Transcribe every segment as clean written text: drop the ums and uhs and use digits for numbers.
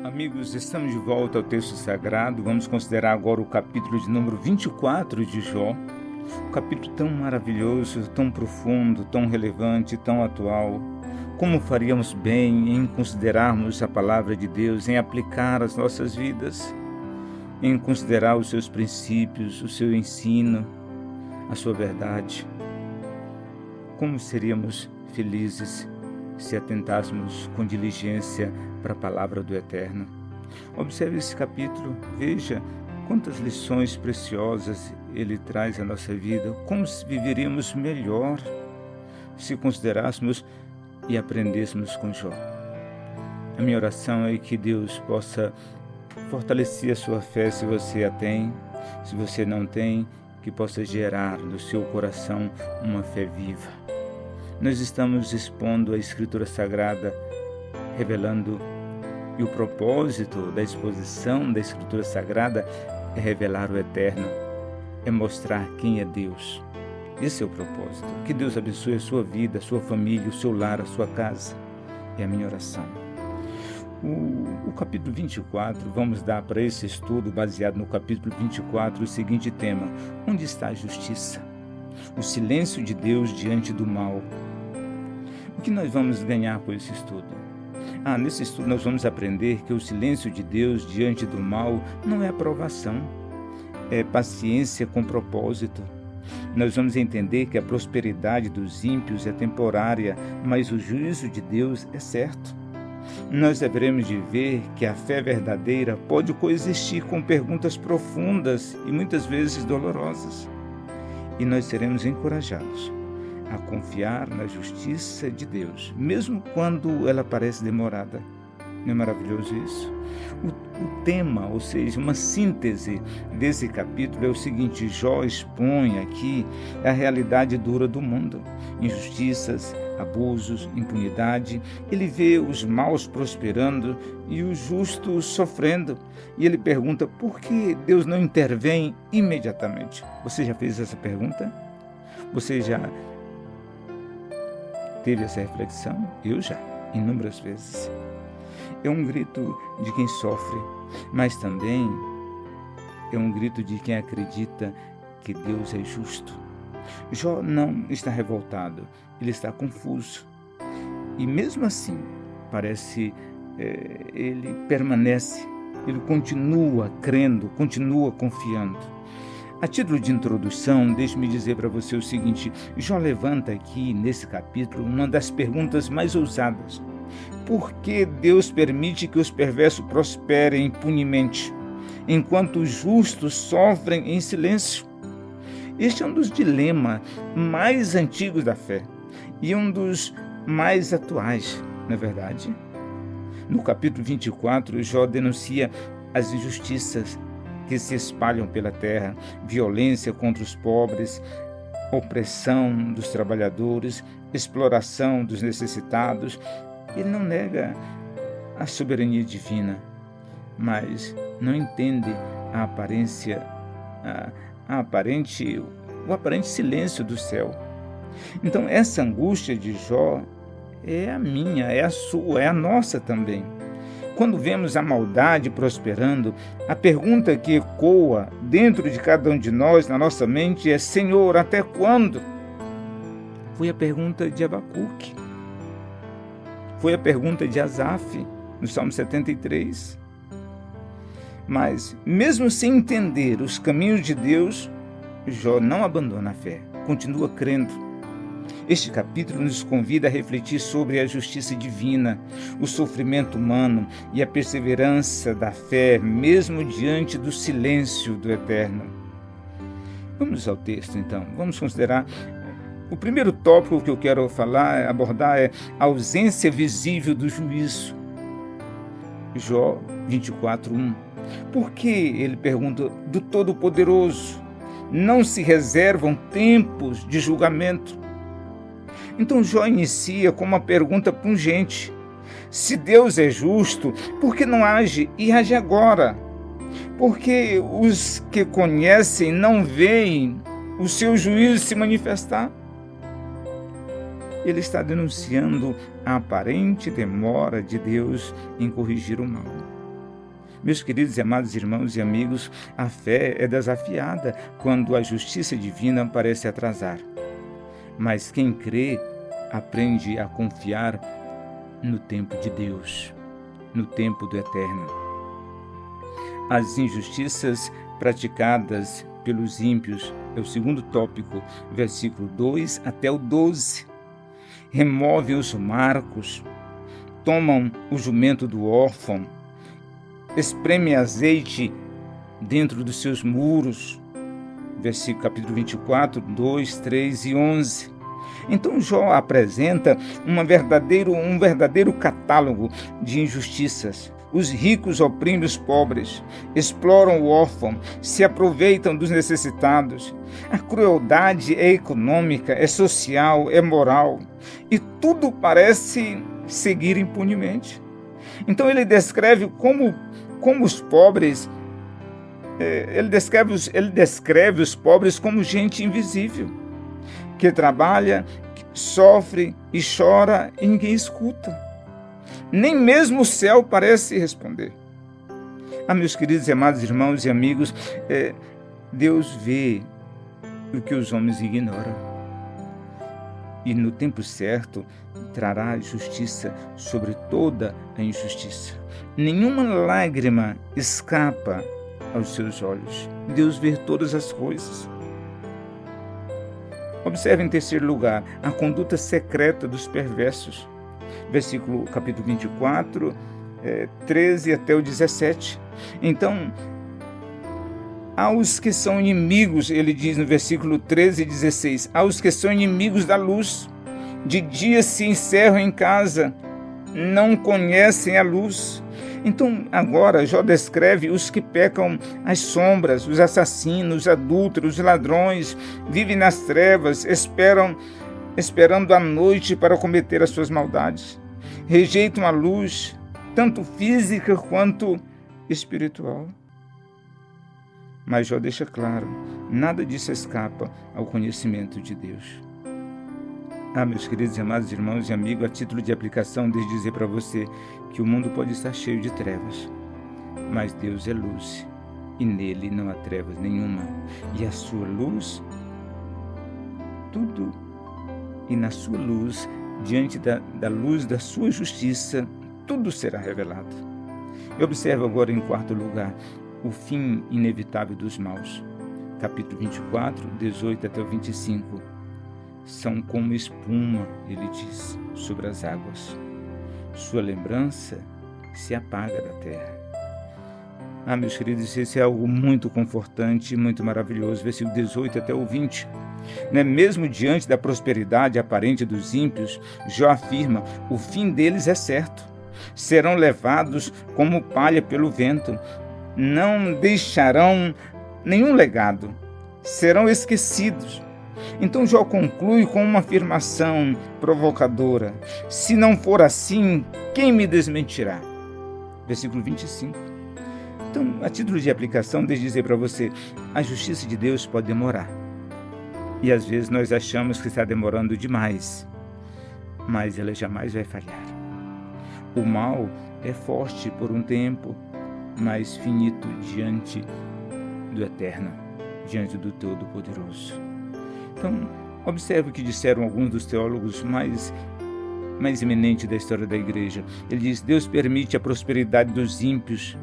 Amigos, estamos de volta ao texto sagrado. Vamos considerar agora o capítulo de número 24 de Jó. Um capítulo tão maravilhoso, tão profundo, tão relevante, tão atual. Como faríamos bem em considerarmos a palavra de Deus, em aplicar as nossas vidas, em considerar os seus princípios, o seu ensino, a sua verdade. Como seríamos felizes se atentássemos com diligência para a palavra do Eterno. Observe esse capítulo, veja quantas lições preciosas ele traz à nossa vida, como viveríamos melhor se considerássemos e aprendêssemos com Jó. A minha oração é que Deus possa fortalecer a sua fé se você a tem, se você não tem, que possa gerar no seu coração uma fé viva. Nós estamos expondo a Escritura Sagrada, revelando, e o propósito da exposição da Escritura Sagrada é revelar o Eterno, é mostrar quem é Deus. Esse é o propósito. Que Deus abençoe a sua vida, a sua família, o seu lar, a sua casa. É a minha oração. O capítulo 24, vamos dar para esse estudo, baseado no capítulo 24, o seguinte tema: onde está a justiça? O silêncio de Deus diante do mal. O que nós vamos ganhar com esse estudo? Nesse estudo nós vamos aprender que o silêncio de Deus diante do mal não é aprovação, é paciência com propósito. Nós vamos entender que a prosperidade dos ímpios é temporária, mas o juízo de Deus é certo. Nós deveremos de ver que a fé verdadeira pode coexistir com perguntas profundas e muitas vezes dolorosas. E nós seremos encorajados a confiar na justiça de Deus, mesmo quando ela parece demorada. Não é maravilhoso isso? O tema, ou seja, uma síntese desse capítulo é o seguinte: Jó expõe aqui a realidade dura do mundo, injustiças, abusos, impunidade. Ele vê os maus prosperando e os justos sofrendo. E ele pergunta por que Deus não intervém imediatamente. Você já fez essa pergunta? Você já teve essa reflexão? Eu já, inúmeras vezes. É um grito de quem sofre, mas também é um grito de quem acredita que Deus é justo. Jó não está revoltado, ele está confuso. E mesmo assim, parece ele permanece, ele continua crendo, continua confiando. A título de introdução, deixe-me dizer para você o seguinte: Jó levanta aqui, nesse capítulo, uma das perguntas mais ousadas. Por que Deus permite que os perversos prosperem impunemente, enquanto os justos sofrem em silêncio? Este é um dos dilemas mais antigos da fé e um dos mais atuais, não é verdade? No capítulo 24, Jó denuncia as injustiças que se espalham pela terra, violência contra os pobres, opressão dos trabalhadores, exploração dos necessitados. Ele não nega a soberania divina, mas não entende o aparente silêncio do céu. Então, essa angústia de Jó é a minha, é a sua, é a nossa também. Quando vemos a maldade prosperando, a pergunta que ecoa dentro de cada um de nós, na nossa mente, é: Senhor, até quando? Foi a pergunta de Abacuque. Foi a pergunta de Asaf, no Salmo 73. Mas, mesmo sem entender os caminhos de Deus, Jó não abandona a fé, continua crendo. Este capítulo nos convida a refletir sobre a justiça divina, o sofrimento humano e a perseverança da fé, mesmo diante do silêncio do Eterno. Vamos ao texto, então. Vamos considerar. O primeiro tópico que eu quero abordar é a ausência visível do juízo. Jó 24:1. Por que, ele pergunta, do Todo-Poderoso não se reservam tempos de julgamento? Então Jó inicia com uma pergunta pungente: se Deus é justo, por que não age e age agora? Porque os que conhecem não veem o seu juízo se manifestar? Ele está denunciando a aparente demora de Deus em corrigir o mal. Meus queridos e amados irmãos e amigos, a fé é desafiada quando a justiça divina parece atrasar. Mas quem crê aprende a confiar no tempo de Deus, no tempo do eterno. As injustiças praticadas pelos ímpios é o segundo tópico, versículo 2 até o 12. Removem os marcos, tomam o jumento do órfão, espremem azeite dentro dos seus muros. Versículo capítulo 24, 2, 3 e 11. Então Jó apresenta um verdadeiro catálogo de injustiças. Os ricos oprimem os pobres, exploram o órfão, se aproveitam dos necessitados. A crueldade é econômica, é social, é moral, e tudo parece seguir impunemente. Então ele descreve como os pobres, ele descreve os pobres como gente invisível, que trabalha, sofre e chora e ninguém escuta. Nem mesmo o céu parece responder. Meus queridos e amados irmãos e amigos, Deus vê o que os homens ignoram. E no tempo certo trará justiça sobre toda a injustiça. Nenhuma lágrima escapa aos seus olhos. Deus vê todas as coisas. Observe em terceiro lugar a conduta secreta dos perversos. Versículo capítulo 24, 13 até o 17. Então, aos que são inimigos, ele diz no versículo 13 e 16, aos que são inimigos da luz, de dia se encerram em casa, não conhecem a luz. Então, agora, Jó descreve os que pecam às sombras, os assassinos, os adúlteros, os ladrões, vivem nas trevas, esperando a noite para cometer as suas maldades. Rejeitam a luz, tanto física quanto espiritual. Mas Jó deixa claro, nada disso escapa ao conhecimento de Deus. Meus queridos e amados irmãos e amigos, a título de aplicação, deixe dizer para você que o mundo pode estar cheio de trevas, mas Deus é luz e nele não há trevas nenhuma. E a sua luz, e na sua luz, diante da luz da sua justiça, tudo será revelado. E observe agora em quarto lugar, o fim inevitável dos maus. Capítulo 24, 18 até o 25. São como espuma, ele diz, sobre as águas. Sua lembrança se apaga da terra. Meus queridos, esse é algo muito confortante, muito maravilhoso. Versículo 18 até o 20. Mesmo diante da prosperidade aparente dos ímpios, Jó afirma, o fim deles é certo. Serão levados como palha pelo vento. Não deixarão nenhum legado. Serão esquecidos. Então Jó conclui com uma afirmação provocadora. Se não for assim, quem me desmentirá? Versículo 25. Então, a título de aplicação, deixe dizer para você, a justiça de Deus pode demorar. E às vezes nós achamos que está demorando demais, mas ela jamais vai falhar. O mal é forte por um tempo, mas finito diante do Eterno, diante do Todo-Poderoso. Então, observe o que disseram alguns dos teólogos mais eminentes da história da igreja. Ele diz, Deus permite a prosperidade dos ímpios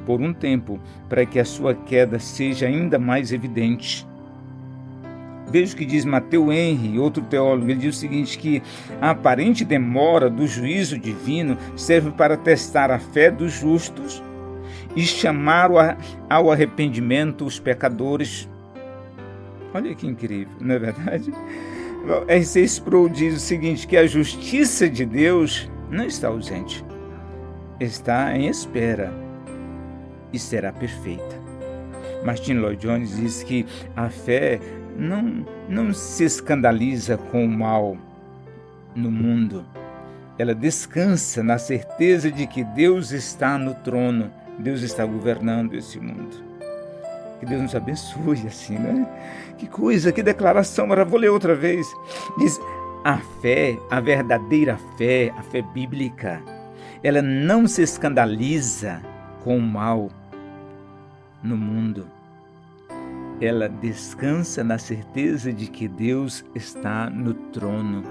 por um tempo, para que a sua queda seja ainda mais evidente. Veja o que diz Matthew Henry, outro teólogo. Ele diz o seguinte, que a aparente demora do juízo divino serve para testar a fé dos justos e chamar ao arrependimento os pecadores. Olha que incrível, não é verdade? R.C. Sproul diz o seguinte, que a justiça de Deus não está ausente, está em espera e será perfeita. Martin Lloyd-Jones diz que a fé não se escandaliza com o mal no mundo. Ela descansa na certeza de que Deus está no trono, Deus está governando esse mundo. Que Deus nos abençoe assim, né? Que coisa, que declaração, mas vou ler outra vez. Diz, a fé, a verdadeira fé, a fé bíblica, ela não se escandaliza com o mal no mundo, ela descansa na certeza de que Deus está no trono.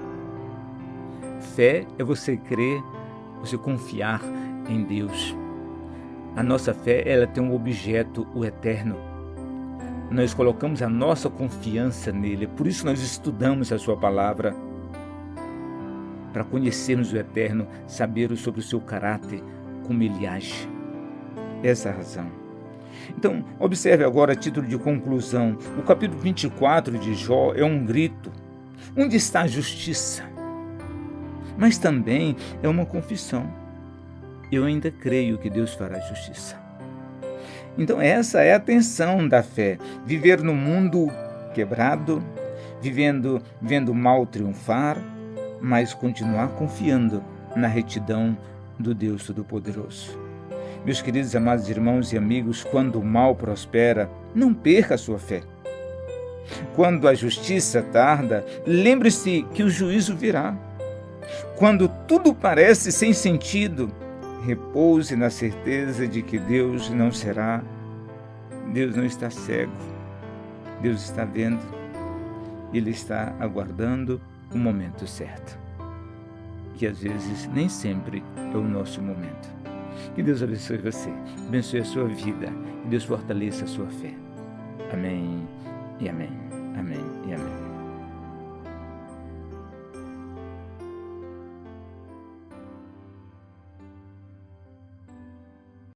Fé é você crer, você confiar em Deus. A nossa fé, ela tem um objeto, o eterno. Nós colocamos a nossa confiança nele, por isso nós estudamos a sua palavra, para conhecermos o eterno, saber sobre o seu caráter, como ele age. Essa é a razão. Então, observe agora a título de conclusão. O capítulo 24 de Jó é um grito. Onde está a justiça? Mas também é uma confissão. Eu ainda creio que Deus fará justiça. Então, essa é a tensão da fé. Viver no mundo quebrado, vendo o mal triunfar, mas continuar confiando na retidão do Deus Todo-Poderoso. Meus queridos amados irmãos e amigos, quando o mal prospera, não perca a sua fé. Quando a justiça tarda, lembre-se que o juízo virá. Quando tudo parece sem sentido, repouse na certeza de que Deus não está cego. Deus está vendo. Ele está aguardando o momento certo. Que às vezes nem sempre é o nosso momento. Que Deus abençoe você, abençoe a sua vida, e Deus fortaleça a sua fé. Amém e amém, amém e amém.